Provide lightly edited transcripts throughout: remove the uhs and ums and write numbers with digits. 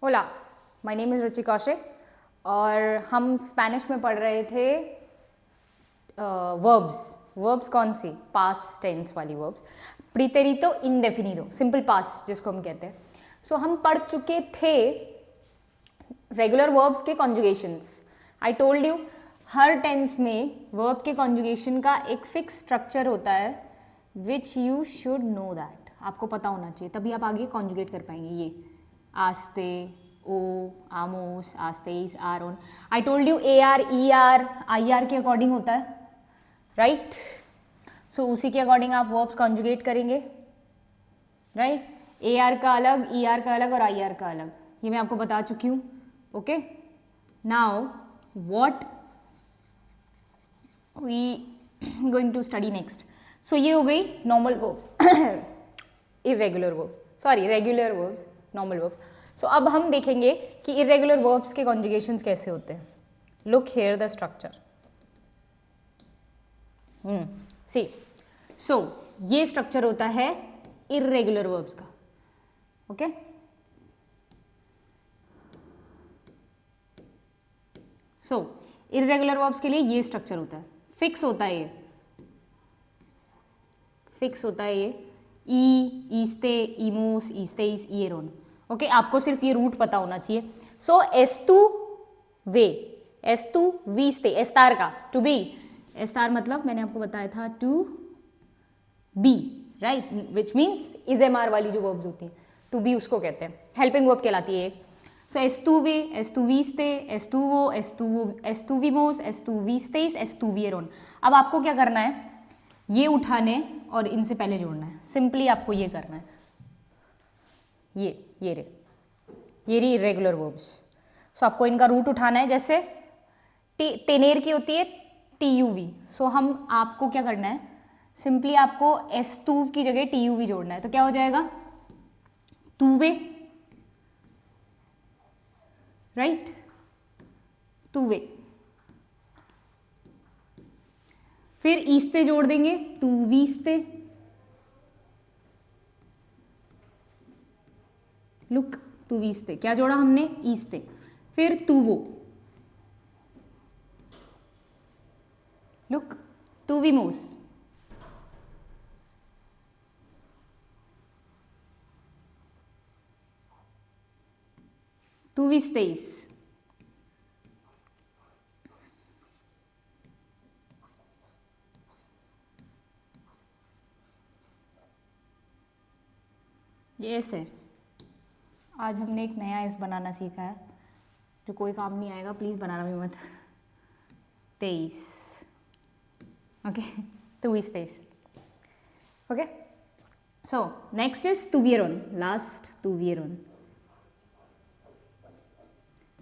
होला, my name is रुचि कौशिक और हम स्पेनिश में पढ़ रहे थे वर्ब्स कौन सी, पास्ट टेंस वाली वर्ब्स, प्रीटेरितो इंडेफिनिदो, सिंपल पास्ट जिसको हम कहते हैं. सो हम पढ़ चुके थे रेगुलर वर्ब्स के कॉन्जुगेशंस. आई टोल्ड यू हर टेंस में वर्ब के कॉन्जुगेशन का एक फिक्स स्ट्रक्चर होता है which you should know that. आपको पता होना चाहिए, तभी आप आगे कॉन्जुगेट कर पाएंगे. ये आस्ते, ओ, आमोस, आस्तेस, आरोन. I told you A R, E R, I R के अकॉर्डिंग होता है, राइट. सो उसी के अकॉर्डिंग आप वर्ब्स कॉन्जुगेट करेंगे, राइट. ए आर का अलग, ई आर का अलग और आई आर का अलग, ये मैं आपको बता चुकी हूँ. Okay, now what we going to study next. So ये हो गई normal verb, irregular verb, sorry regular verbs, normal verbs. So अब हम देखेंगे कि इरेगुलर वर्ब्स के कॉन्जुगेशंस कैसे होते हैं. Look here the structure. See, so ये स्ट्रक्चर होता है इरेगुलर वर्ब्स का. ओके, सो इरेगुलर वर्ब्स के लिए ये स्ट्रक्चर होता है. फिक्स होता है, ये फिक्स होता है. ये ई, ईस्ते, इमोस, ईस्तेस, ईएरोन. ओके, आपको सिर्फ ये रूट पता होना चाहिए. सो एस्तु वे, एस्तु वीस्ते, एस्तार का टू बी. एस्तार मतलब मैंने आपको बताया था to be, right, which means इजेमार वाली जो वर्ब्स होती हैं, टू बी उसको कहते हैं, हेल्पिंग वर्ब कहलाती है. सो एस्तुवे, एस्तुवीस्ते, एस्तुवो, एस्तुविमोस, एस्तुवीस्तेस, एस्तुविएरोन. अब आपको क्या करना है, ये उठाने और इनसे पहले जोड़ना है. सिंपली आपको ये करना है, ये रे इरेगुलर वर्ब्स. सो आपको इनका रूट उठाना है. जैसे तेनेर की होती है टीयूवी. सो हम आपको क्या करना है, सिंपली आपको एस्तुव की जगह टीयूवी जोड़ना है. तो क्या हो जाएगा, तुवे, राइट, तुवे. फिर ईस्ते जोड़ देंगे, तुवीस्ते. लुक, तुवीस्ते, क्या जोड़ा हमने, ईस्ते. फिर तुवो, लुक, तुवीमोस. तुविस्तेस. यस है. आज हमने एक नया एस बनाना सीखा है जो कोई काम नहीं आएगा, प्लीज बनाना भी मत. 23. ओके, तुविस्तेस. ओके, सो नेक्स्ट इज तुविएरोन, लास्ट तुविएरोन.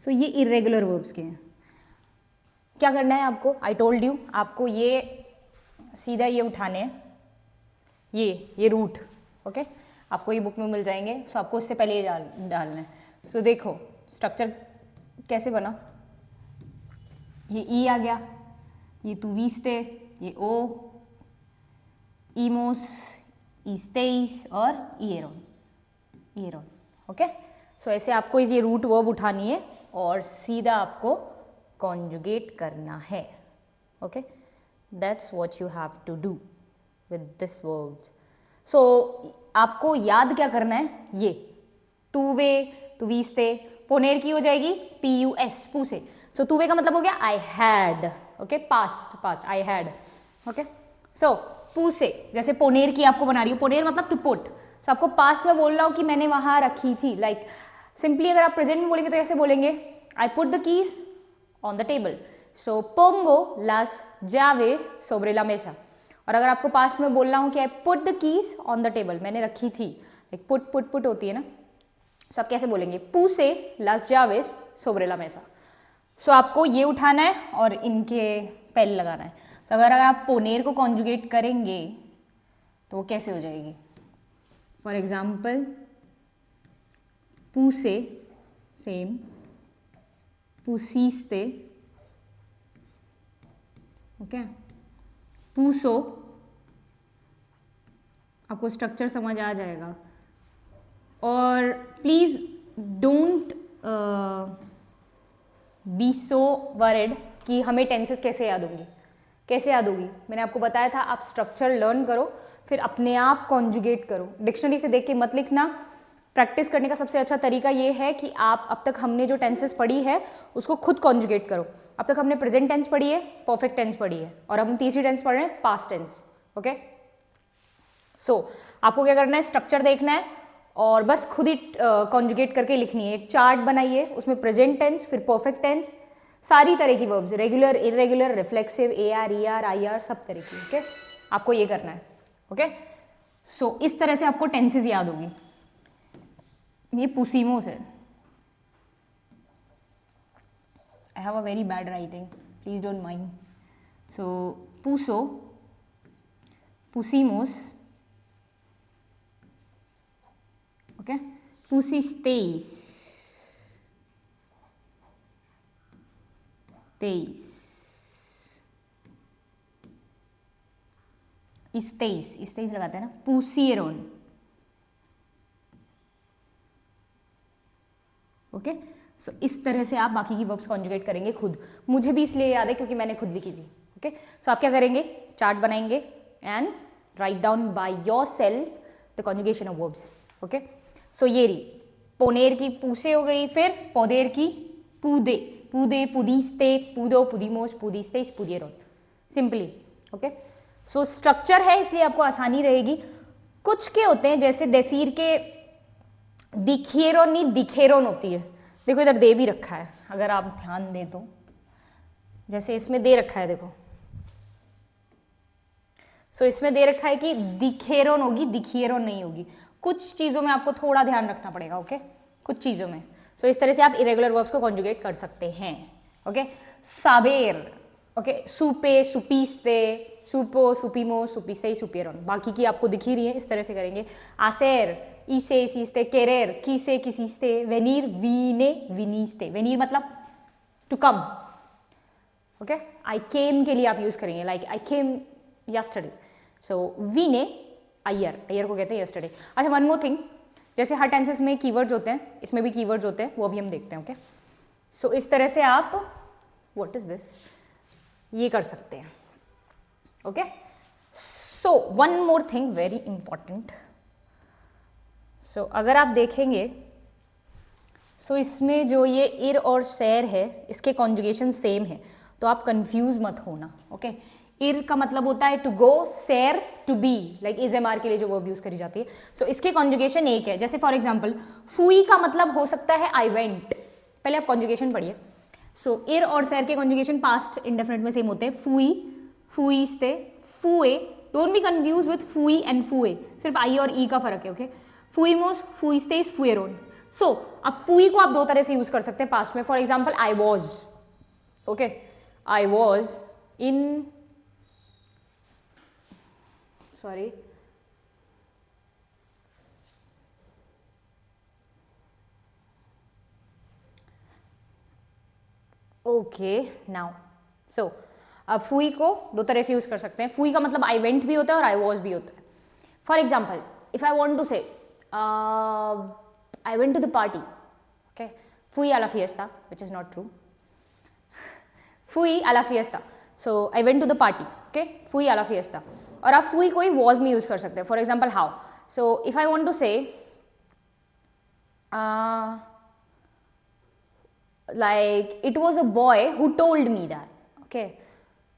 सो ये इरेगुलर वर्ब्स के हैं. क्या करना है आपको, आई टोल्ड यू, आपको ये सीधा ये उठाने हैं, ये रूट. ओके, आपको ये बुक में मिल जाएंगे. सो आपको इससे पहले ये डालना है. सो देखो स्ट्रक्चर कैसे बना. ये ई आ गया, ये तुवीस्ते, ये ओ, इमोस, ईस्तेस और ईएरोन. ओके, सो ऐसे आपको ये रूट वर्ब उठानी है और सीधा आपको कॉन्जुगेट करना है. Okay, that's what you have to do with this verb. So आपको याद क्या करना है, ये टूवे, तुवीस्ते, पोनेर की हो जाएगी PUS, पूसे. सो टूवे का मतलब हो गया I had. Okay, past, I had. Okay, so पूसे, जैसे पोनेर की आपको बना रही हो, पोनेर मतलब टू पुट. सो आपको पास्ट में बोल रहा हो कि मैंने वहां रखी थी. लाइक सिंपली अगर आप प्रेजेंट में बोलेंगे तो ऐसे बोलेंगे, I put the keys on the table. So पोंगो लास जावेस सोब्रे ला मेसा. और अगर आपको पास्ट में बोलना हो कि I put the keys on the table, मैंने रखी थी, लाइक पुट होती है ना. सो आप कैसे बोलेंगे, पूसे लास जावेस सोब्रे ला मेसा. सो आपको ये उठाना है और इनके पहले लगाना है. तो अगर आप पोनेर को कॉन्जुगेट करेंगे तो वो कैसे हो जाएगी. फॉर एग्जाम्पल पूसे, सेम, पूसीस्ते. ओके, पूसो. आपको स्ट्रक्चर समझ आ जाएगा. और please don't be so worried कि हमें टेंसेस कैसे याद होंगी, कैसे याद होगी। मैंने आपको बताया था आप स्ट्रक्चर लर्न करो, फिर अपने आप कॉन्जुगेट करो, डिक्शनरी से देख के मत लिखना। प्रैक्टिस करने का सबसे अच्छा तरीका ये है कि आप अब तक हमने जो टेंसेस पढ़ी है उसको खुद कॉन्जुगेट करो। अब तक हमने प्रेजेंट टेंस पढ़ी है, परफेक्ट टेंस पढ़ी है, और अब हम तीसरी टेंस पढ़ रहे हैं, पास्ट टेंस। ओके, सो आपको क्या करना है, स्ट्रक्चर देखना है और बस खुद ही कॉन्जुगेट करके लिखनी है। एक चार्ट बनाइए, उसमें प्रेजेंट टेंस, फिर परफेक्ट टेंस, सारी तरह की verbs, regular, irregular, reflexive, AR, ER, IR, सब तरह की। ओके, आपको ये करना है। ओके, सो इस तरह से आपको टेंसेस याद होगी। ये पुसीमोस है। I have a very bad writing, please don't mind. So पुसो, पुसीमोस, ओके, पुसिस्टेis, तेईस, इस्तेईस लगाते हैं ना, पुसिएरोन। ओके, सो इस तरह से आप बाकी की वर्ब्स कॉन्जुगेट करेंगे खुद। मुझे भी इसलिए याद है क्योंकि मैंने खुद लिखी थी। ओके, सो आप क्या करेंगे, चार्ट बनाएंगे and write down by yourself the conjugation of verbs. Okay, so ये रही पोनेर की पूसे हो गई, फिर पौदेर की पूदे, पूदे, पुदीस्ते, पूदो, पुदीमोस, पुदीस्तेस, पुदिएरोन, सिंपली। ओके, सो स्ट्रक्चर है इसलिए आपको आसानी रहेगी। कुछ के होते हैं जैसे देसीर के दिखेरोन नहीं दिखेरोन होती है, देखो इधर दे भी रखा है, अगर आप ध्यान दें तो, जैसे इसमें दे रखा है देखो, सो इसमें दे रखा है कि दिखेरोन होगी, दिखिएरोन नहीं होगी। कुछ चीजों में आपको थोड़ा ध्यान रखना पड़ेगा। ओके, कुछ चीजों में। सो इस तरह से आप इरेगुलर वर्ब्स को कॉन्जुगेट कर सकते हैं। ओके, साबेर, ओके, सुपे, सुपीस्ते, सुपो, सुपीमो, सुपीस्ते, सुपियरोन, बाकी की आपको दिख ही रही है, इस तरह से करेंगे। आसेर, इसे, सीस्ते, केरेर, किसे, किसीस्ते, वेनीर, वीने, विनीस्ते, वेनीर मतलब टू कम। ओके, आई केम के लिए आप यूज करेंगे, लाइक आई केम यस्टरडे, सो वीने अयर, अयर को कहते हैं यस्टरडे। अच्छा, वन मोर थिंग, जैसे हर टेंसेस में कीवर्ड्स होते हैं, इसमें भी कीवर्ड्स होते हैं, वो अभी हम देखते हैं। ओके, सो इस तरह से आप व्हाट इज दिस, ये कर सकते हैं। Okay, so one more thing very important, so अगर आप देखेंगे सो इसमें जो ये इर और सैर है, इसके कॉन्जुगेशन सेम है, तो आप कंफ्यूज मत होना। ओके, इर का मतलब होता है to go, sure to be, like is am are के लिए जो वर्ब यूज करी जाती है। सो इसके कॉन्जुगेशन एक है। जैसे फॉर एग्जाम्पल फुई का मतलब हो सकता है आई वेंट, पहले आप कॉन्जुगेशन पढ़िए। सो इर और सैर के कॉन्जुगेशन पास्ट इंडेफिनिट में सेम होते हैं, फुई, फुईस्ते, फुए, डोंट बी कंफ्यूज विथ फुई एंड फुए, सिर्फ आई और ई का फर्क है। ओके, फुईमोस, फुईस्तेस, फुएरोन। सो अब फुई को आप दो तरह से यूज कर सकते हैं पास्ट में। For example I was, okay, I was in, sorry, okay, now so अब फुई को दो तरह से यूज कर सकते हैं। फुई का मतलब आई वेंट भी होता है और आई वॉज भी होता है। For example if I want to say I went to the party, okay, फुई a la fiesta, which is not true, फुई a la fiesta, so I went to the party, okay, फुई a la fiesta। और आप फुई कोई was में use कर सकते हैं। For example how, so if I want to say like it was a boy who told me that, okay,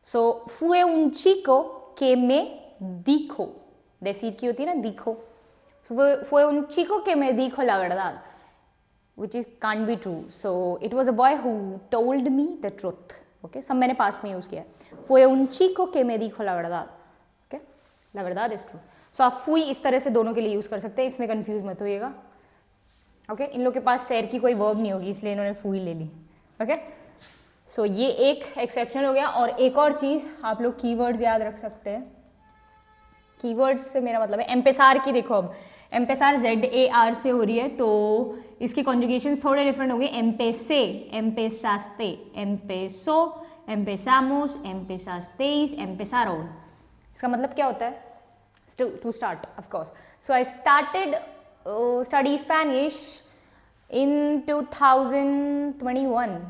so fue un chico que me dijo, decir की होती है ना dijo, so fue un chico que me dijo la verdad, which is can't be true, so it was a boy who told me the truth। okay, सब मैंने past में use किया है। fue un chico que me dijo la verdad, okay, la verdad is true। so आप फुई इस तरह से दोनों के लिए यूज कर सकते हैं, इसमें कंफ्यूज मत होइएगा। ओके, इन लोग के पास सैर की कोई वर्ब नहीं होगी इसलिए इन्होंने फुई ले ली। ओके, सो ये एक एक्सेप्शन हो गया। और एक और चीज आप लोग कीवर्ड्स याद रख सकते हैं। कीवर्ड्स से मेरा मतलब है एम्पेसार की। देखो अब एम्पेसार ZAR से हो रही है तो इसके कॉन्जुगेशंस थोड़े डिफरेंट हो गए। एम्पेसे, एम्पेसास्ते, एम्पेसो, एम्पेसामोस, एम्पेसास्तेस, एम्पेसारोन। इसका मतलब क्या होता है? To start, of course. So I started study Spanish in 2021.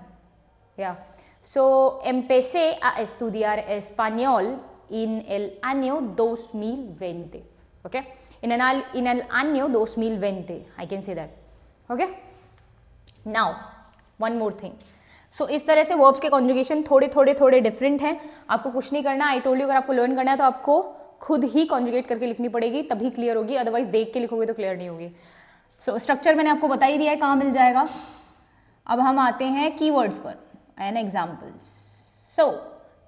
Yeah. So empecé a estudiar español en el año 2020. Okay. In el año 2020. I can say that. Okay. Now, one more thing. So इस तरह से verbs के conjugation थोड़े different हैं. आपको कुछ नहीं करना. आई टोल्ड यू अगर आपको लर्न करना है तो आपको खुद ही कॉन्जुगेट करके लिखनी पड़ेगी, तभी क्लियर होगी. अदरवाइज देख के लिखोगे तो क्लियर नहीं होगी. सो स्ट्रक्चर मैंने आपको बता ही दिया है कहाँ मिल जाएगा. अब हम आते हैं कीवर्ड्स पर एंड एग्जाम्पल्स. सो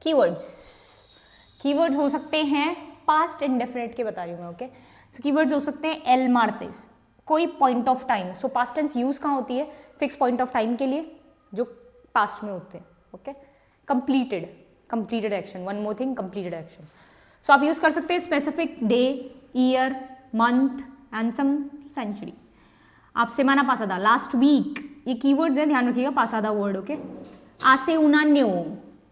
कीवर्ड्स हो सकते हैं पास्ट इंडेफिनिट के बता रही हूँ मैं. ओके. सो कीवर्ड्स हो सकते हैं एल मार्टिस, कोई point of time. So past tense use कहाँ होती है? फिक्स पॉइंट ऑफ टाइम के लिए जो पास्ट में होते हैं. Okay. Completed action. One more thing, completed action. So आप यूज कर सकते हैं specific day, year, month and some century. आप सेमाना पासादा, लास्ट वीक, ये कीवर्ड्स हैं, ध्यान रखिएगा. पासादा वर्ड. ओके. आसे उन año,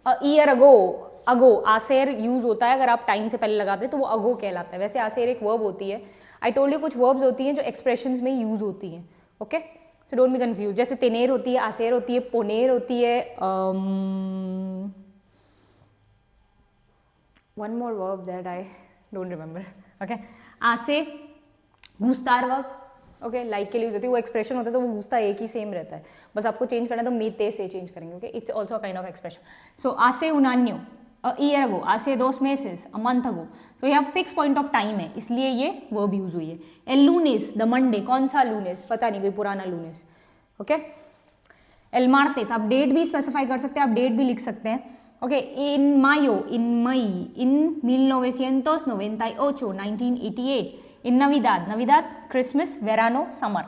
a year ago. आसेर use होता है अगर आप टाइम से पहले लगाते हैं तो वो अगो कहलाता है. वैसे आसेर एक वर्ब होती है. आई टोल्ड यू कुछ वर्ब्स होती हैं जो एक्सप्रेशंस में यूज होती हैं. Okay. So don't be confuse. जैसे तेनेर होती है, आसेर होती है, पोनेर होती है. One more verb that I don't remember. Okay. आसे गूस्तार वर्ब. ओके. लाइक के लिए यूज होती है. वो एक्सप्रेशन होता है तो वो गूस्ता एक ही सेम रहता है. बस आपको चेंज करना है तो मेते से चेंज करेंगे. Okay. It's also kind of expression. So आसे उन año, अ ईयर अगो, आसे 2 meses, अ मंथ अगो. तो यहाँ फिक्स पॉइंट ऑफ टाइम है इसलिए ये वर्ब यूज हुई है. एल लूनेस, द मंडे. कौन सा लूनेस? पता नहीं, कोई पुराना लूनेस. ओके. एल मार्टेस, आप डेट भी स्पेसिफाई कर सकते हैं, आप डेट भी लिख सकते हैं. ओके. इन मायो, इन मई, इन 1998, 1988. इन नविदाद क्रिसमस, वेरानो, समर.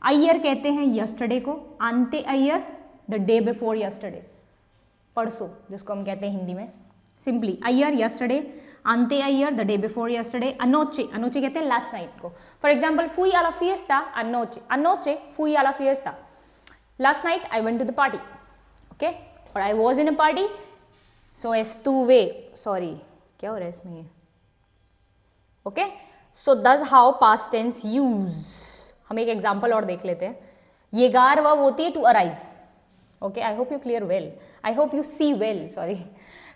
अयर कहते हैं यस्टरडे को. आंते अयर, द डे बिफोर यस्टरडे, परसों, जिसको हम कहते हैं हिंदी में सिंपली अयर यस्टरडे. आंते अयर, द डे बिफोर यस्टरडे. अनोचे कहते हैं लास्ट नाइट को. फॉर एग्जाम्पल, फुई आ ला फिएस्ता, अनोचे फुई आ ला फिएस्ता. Last night I went to the party. Okay. और आई was in a party. So एस्तुवे, सॉरी क्या हो रहा है इसमें ये. ओके. सो दस हाउ पास्ट टेंस यूज. हम एक एग्जाम्पल और देख लेते हैं. येगार वर्ब होती है to arrive. Okay. I hope you clear well, I hope you see well, sorry.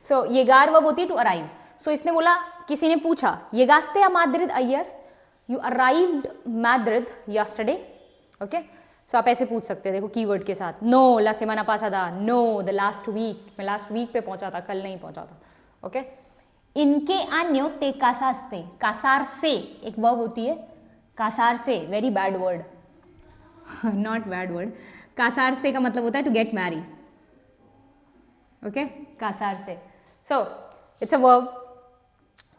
So येगार वर्ब होती है टू अराइव. सो इसने बोला, किसी ने पूछा, येगास्ते आ माद्रिद अयर, you arrived Madrid yesterday. Okay. So आप ऐसे पूछ सकते हैं देखो कीवर्ड के साथ. नो, ला सेमाना पासादा. No, the last week. मैं लास्ट वीक पे पहुंचा था, कल नहीं पहुंचा था. ओके. इनके año te casaste. कासार से एक वर्ब होती है. कासार से, very bad word, not bad word. Kasar से का मतलब होता है टू गेट मैरी. ओके. कासार से. So it's a verb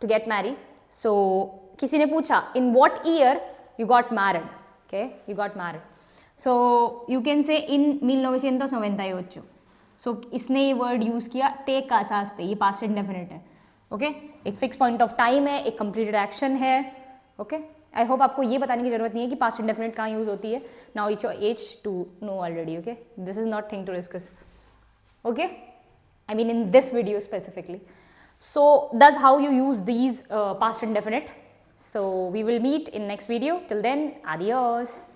to get marry. So किसी ने पूछा, in what year you got married. Okay. You got married. So you can say in 1998. सो इसने ये वर्ड यूज किया, ते कासास्ते. ये पास्ट इंडेफिनिट है. ओके. एक फिक्स पॉइंट ऑफ टाइम है, एक कंप्लीटेड एक्शन है. ओके. आई होप आपको ये बताने की जरूरत नहीं है कि पास्ट इंडेफिनिट कहाँ यूज होती है. Now it's your age to know already. Okay. This is not thing to discuss. Okay. I mean in this video specifically. So that's how you use these past indefinite. So we will meet in next video. Till then, adios.